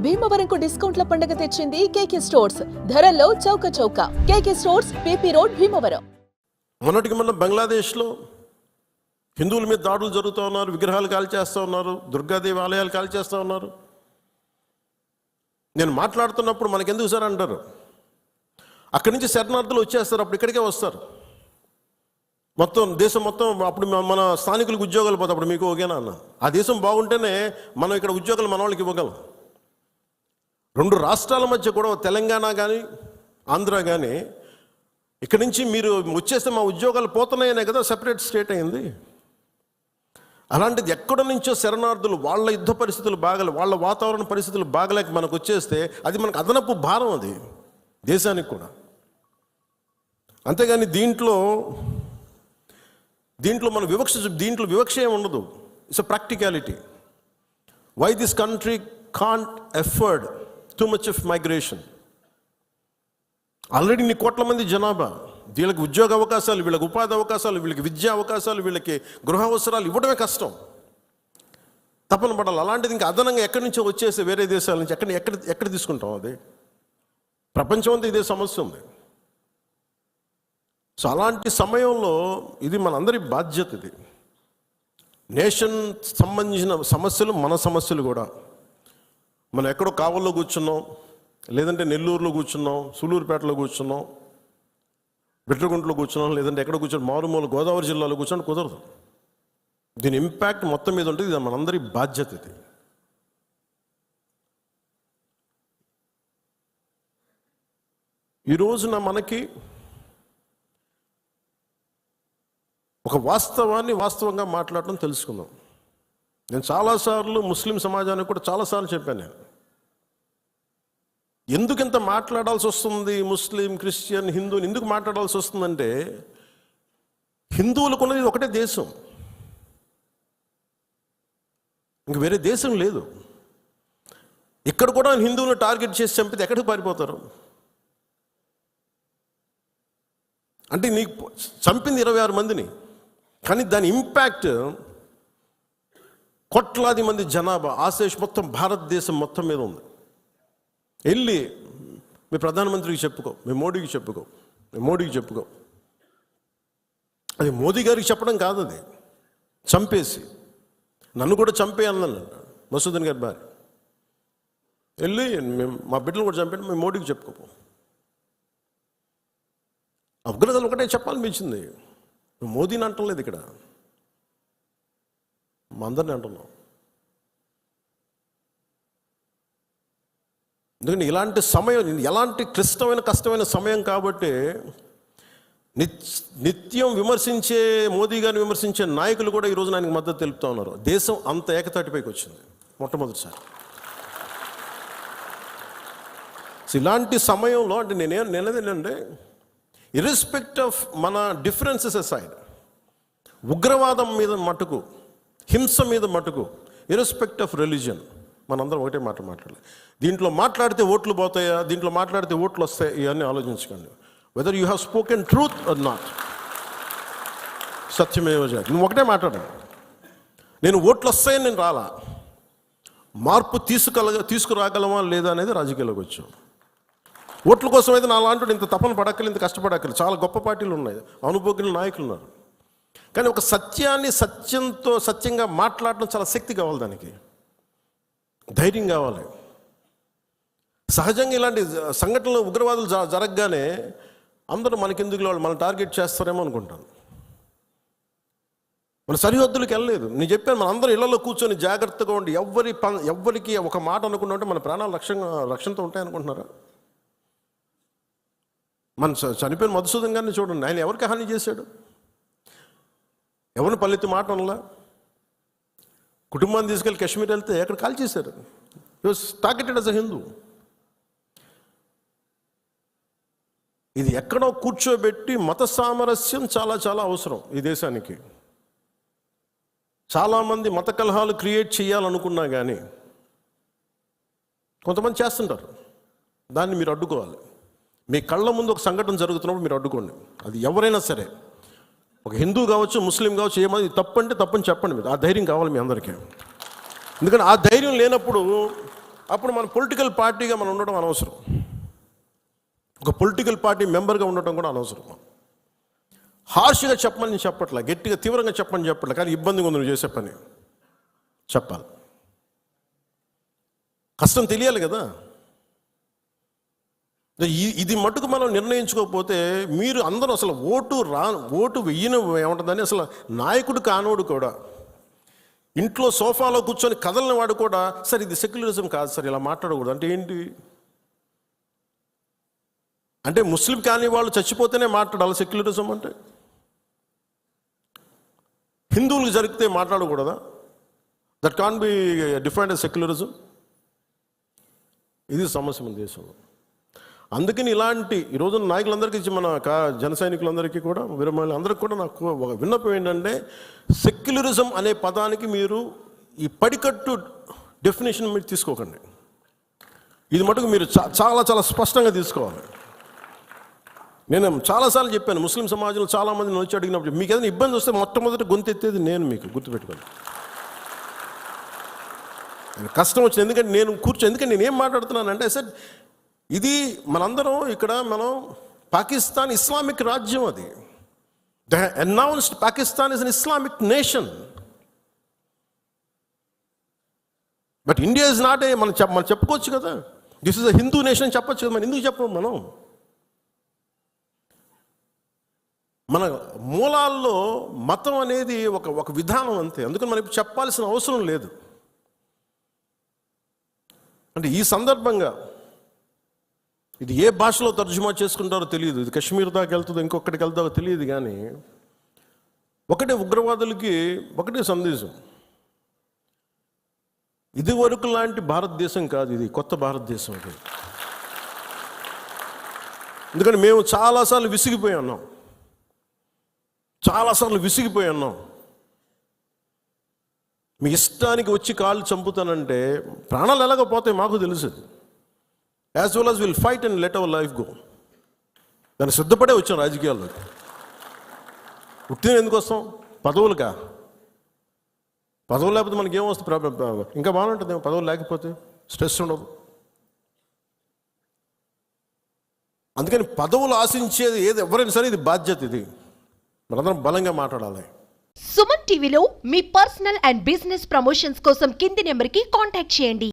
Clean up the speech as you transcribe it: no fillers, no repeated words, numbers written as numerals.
భీమవరంకు డిస్కౌంట్ల పండుగ తెచ్చింది కేకే స్టోర్స్. ధరల్లో చౌక చౌక. కేకే స్టోర్స్, పీపీ రోడ్, భీమవరం. మొన్నటికి మొన్న బంగ్లాదేశ్లో హిందువుల మీద దాడులు జరుగుతూ ఉన్నారు, విగ్రహాలు కాల్చేస్తూ ఉన్నారు, దుర్గాదేవి ఆలయాలు కాల్చేస్తూ ఉన్నారు. నేను మాట్లాడుతున్నప్పుడు మనకెందుకు సార్ అంటారు, అక్కడి నుంచి శరణార్థులు వచ్చేస్తారు, అప్పుడు ఇక్కడికే వస్తారు. మొత్తం దేశం మొత్తం అప్పుడు మన స్థానికులకు ఉద్యోగాలు పోతాయి, అప్పుడు మీకు ఓకేనా అన్న. ఆ దేశం బాగుంటేనే మనం ఇక్కడ ఉద్యోగాలు మన వాళ్ళకి ఇవ్వగలం. రెండు రాష్ట్రాల మధ్య కూడా తెలంగాణ కానీ ఆంధ్ర కానీ ఇక్కడి నుంచి మీరు వచ్చేస్తే మా ఉద్యోగాలు పోతున్నాయనే కదా సెపరేట్ స్టేట్ అయింది. అలాంటిది ఎక్కడి నుంచో శరణార్థులు వాళ్ళ యుద్ధ పరిస్థితులు వాళ్ళ వాతావరణ పరిస్థితులు బాగలేక మనకు వచ్చేస్తే అది మనకు అదనపు భారం, అది దేశానికి కూడా. అంతేగాని దీంట్లో మన వివక్ష ఏమి ఉండదు. It's a practicality. Why this country can't afford too much of migration. Already ఇన్ని కోట్ల మంది జనాభా, వీళ్ళకి ఉద్యోగ అవకాశాలు, వీళ్ళకి ఉపాధి అవకాశాలు, వీళ్ళకి విద్యా అవకాశాలు, వీళ్ళకి గృహ అవసరాలు ఇవ్వడమే కష్టం, తప్పన పడాలి. అలాంటిది ఇంకా అదనంగా ఎక్కడి నుంచో వచ్చేసి వేరే దేశాల నుంచి ఎక్కడ తీసుకుంటాం? అది ప్రపంచం అంతా ఇదే సమస్య ఉంది. సో అలాంటి సమయంలో ఇది మనందరి బాధ్యత. ఇది నేషన్ సంబంధించిన సమస్యలు, మన సమస్యలు కూడా. మనం ఎక్కడో కావల్లో కూర్చున్నాం, లేదంటే నెల్లూరులో కూర్చున్నాం, సూలూరుపేటలో కూర్చున్నాం, బిట్రగుంటలో కూర్చున్నాం, లేదంటే ఎక్కడ కూర్చొని మారుమూల గోదావరి జిల్లాలో కూర్చొని కుదరదు. దీని ఇంపాక్ట్ మొత్తం మీద ఉంటుంది. ఇది మనందరి బాధ్యత. ఇది ఈ రోజున మనకి ఒక వాస్తవాన్ని వాస్తవంగా మాట్లాడటం తెలుసుకుందాం. నేను చాలాసార్లు ముస్లిం సమాజానికి కూడా చాలాసార్లు చెప్పాను, నేను ఎందుకు ఇంత మాట్లాడాల్సి వస్తుంది, ముస్లిం, క్రిస్టియన్, హిందువుని ఎందుకు మాట్లాడాల్సి వస్తుందంటే, హిందువులకు ఉన్నది ఒకటే దేశం, ఇంక వేరే దేశం లేదు. ఇక్కడ కూడా హిందువులను టార్గెట్ చేసి చంపితే ఎక్కడికి పారిపోతారు? అంటే నీకు చంపింది 26 మందిని, కానీ దాని ఇంపాక్ట్ కోట్లాది మంది జనాభా, ఆశేష్ మొత్తం భారతదేశం మొత్తం మీద ఉంది. వెళ్ళి మీ ప్రధానమంత్రికి చెప్పుకో, మీ మోడీకి చెప్పుకో. అది మోదీ గారికి చెప్పడం కాదు, అది చంపేసి నన్ను కూడా చంపే అన్నాను మసూదన్ గారి భార్య. వెళ్ళి మా బిడ్డలు కూడా చంపాను, మీ మోడీకి చెప్పుకోపో. అఫ్ఘనిస్తాన్ ఒకటే చెప్పాలనిపించింది, మోదీని అంటలేదు, ఇక్కడ మా అందరిని అంటున్నాం. ఎందుకంటే ఇలాంటి సమయం, ఎలాంటి క్లిష్టమైన కష్టమైన సమయం కాబట్టి నిత్యం విమర్శించే మోదీ గారిని విమర్శించే నాయకులు కూడా ఈరోజు ఆయనకు మద్దతు తెలుపుతూ ఉన్నారు. దేశం అంత ఏకతాటిపైకి వచ్చింది మొట్టమొదటిసారి. ఇలాంటి సమయంలో అంటే నేనేంటంటే, ఇర్రెస్పెక్ట్ ఆఫ్ మన డిఫరెన్సెస్ అసైడ్, ఉగ్రవాదం మీద మటుకు, హింస మీద మటుకు, ఇర్రెస్పెక్ట్ ఆఫ్ రిలీజియన్, మనందరం ఒకటే మాట మాట్లాడాలి. దీంట్లో మాట్లాడితే ఓట్లు పోతాయా, దీంట్లో మాట్లాడితే ఓట్లు వస్తాయి, ఇవన్నీ ఆలోచించకండి. Whether you have spoken truth or not, సత్యమేవ జయతే. నువ్వు ఒకటే మాట్లాడాలి, నేను ఓట్లు వస్తాయని నేను రాలా, మార్పు తీసుకురాగలమా లేదా అనేది రాజకీయాల్లోకి వచ్చాం. ఓట్ల కోసం అయితే నా లాంటి ఇంత తపన పడక్కలు, ఇంత కష్టపడక్కలు. చాలా గొప్ప పార్టీలు ఉన్నాయి, అనుభవజ్ఞుల నాయకులు ఉన్నారు. కానీ ఒక సత్యాన్ని సత్యంగా మాట్లాడడం చాలా శక్తి కావాలి, దానికి ధైర్యం కావాలి. సహజంగా ఇలాంటి సంఘటనలు, ఉగ్రవాదులు జరగగానే అందరూ మనకెందుకు వాళ్ళు మన టార్గెట్ చేస్తారేమో అనుకుంటాను. మన సరిహద్దులకు వెళ్ళలేదు. నేను చెప్పాను, మన అందరూ ఇళ్లలో కూర్చొని జాగ్రత్తగా ఉండి ఎవ్వరికి ఒక మాట అనుకున్నా ఉంటే మన ప్రాణాలు రక్షణతో ఉంటాయి అనుకుంటున్నారా? మన చనిపోయిన మధుసూదన్ గారిని చూడండి, ఆయన ఎవరికి హాని చేశాడు? ఎవరిని పల్లెత్తి మాట అనలా. కుటుంబాన్ని తీసుకెళ్ళి కాశ్మీర్ వెళ్తే ఎక్కడ కాల్ చేశారు. హి was targeted as a Hindu. ఇది ఎక్కడో కూర్చోబెట్టి మత సామరస్యం చాలా చాలా అవసరం ఈ దేశానికి. చాలామంది మత కలహాలు క్రియేట్ చేయాలనుకున్నా కానీ కొంతమంది చేస్తుంటారు. దాన్ని మీరు అడ్డుకోవాలి. మీ కళ్ళ ముందు ఒక సంఘటన జరుగుతున్నప్పుడు మీరు అడ్డుకోండి. అది ఎవరైనా సరే, ఒక హిందూ కావచ్చు, ముస్లిం కావచ్చు, ఏమది తప్పంటే తప్పని చెప్పండి. మీరు ఆ ధైర్యం కావాలి మీ అందరికీ. ఎందుకంటే ఆ ధైర్యం లేనప్పుడు అప్పుడు మన పొలిటికల్ పార్టీగా మనం ఉండడం అనవసరం, ఒక పొలిటికల్ పార్టీ మెంబర్గా ఉండటం కూడా అనవసరం. హార్ష్గా చెప్పమని చెప్పట్లే, గట్టిగా తీవ్రంగా చెప్పమని చెప్పట్లే, కానీ ఇబ్బందిగా ఉంది నువ్వు చేసే పని చెప్పాలి. కష్టం తెలియాలి కదా. ఇది మటుకు మనం నిర్ణయించుకోకపోతే మీరు అందరూ అసలు ఓటు వెయ్యని ఏముంటుందని, అసలు నాయకుడు కానోడు కూడా, ఇంట్లో సోఫాలో కూర్చొని కదలని వాడు కూడా, సార్ ఇది సెక్యులరిజం కాదు సార్, ఇలా మాట్లాడకూడదు అంటే ఏంటి అంటే ముస్లిం కాని వాళ్ళు చచ్చిపోతేనే మాట్లాడాలి సెక్యులరిజం అంటే? హిందువులకు జరిగితే మాట్లాడకూడదా? That can be defined as secularism. ఇది సమస్య మన దేశంలో. అందుకని ఇలాంటి ఈరోజు నాయకులందరికీ, మన జన సైనికులందరికీ కూడా, అందరికీ కూడా నాకు ఒక విన్నపం ఏంటంటే, సెక్యులరిజం అనే పదానికి మీరు ఈ పడికట్టు డెఫినేషన్ మీరు తీసుకోకండి. ఇది మటుకు మీరు చాలా చాలా స్పష్టంగా తీసుకోవాలి. నేను చాలాసార్లు చెప్పాను, ముస్లిం సమాజంలో చాలామంది వచ్చి అడిగినప్పుడు, మీకు ఏదైనా ఇబ్బంది వస్తే మొట్టమొదటి గొంతెత్తేది నేను, మీకు గుర్తుపెట్టుకోండి. కష్టం వచ్చింది ఎందుకంటే ఎందుకంటే నేను ఏం మాట్లాడుతున్నానంటే, సార్ ఇది మనందరం ఇక్కడ మనం పాకిస్తాన్ ఇస్లామిక్ రాజ్యం, అది the announced Pakistan is an Islamic nation. But India is not a, మనం చెప్పుకోవచ్చు కదా, this is a Hindu nation చెప్పచ్చు కదా. మనం ఎందుకు చెప్పం? మన మూలాల్లో మతం అనేది ఒక విధానం అంతే. అందుకని మనకి చెప్పాల్సిన అవసరం లేదు. అంటే ఈ సందర్భంగా ఇది ఏ భాషలో తర్జుమా చేసుకుంటారో తెలియదు, ఇది కశ్మీర్ దాకా వెళ్తుందో ఇంకొకటికి వెళ్తారో తెలియదు, కానీ ఒకటే ఉగ్రవాదులకి ఒకటే సందేశం, ఇది వరకు లాంటి భారతదేశం కాదు, ఇది కొత్త భారతదేశం. అది ఎందుకంటే మేము చాలాసార్లు విసిగిపోయి ఉన్నాం. మీ ఇష్టానికి వచ్చి కాళ్ళు చంపుతానంటే ప్రాణాలు ఎలాగపోతాయి మాకు తెలుసు. As well as will fight and let our life go. దాన్ని సిద్ధపడే వచ్చాం రాజకీయాల్లోకి. ఉట్టిన ఎందుకు వస్తాం? పదవులుగా? పదవులు లేకపోతే మనకి ఏమొస్తుంది? ఇంకా బాగుంటుంది పదవులు లేకపోతే, స్ట్రెస్ ఉండదు. అందుకని పదవులు ఆశించేది ఎవరైనా సరే ఇది బాధ్యత. ఇది మనందరం బలంగా మాట్లాడాలి. సుమన్ టీవీలో మీ పర్సనల్ అండ్ బిజినెస్ ప్రమోషన్స్ కోసం కింది నెంబర్కి కాంటాక్ట్ చేయండి.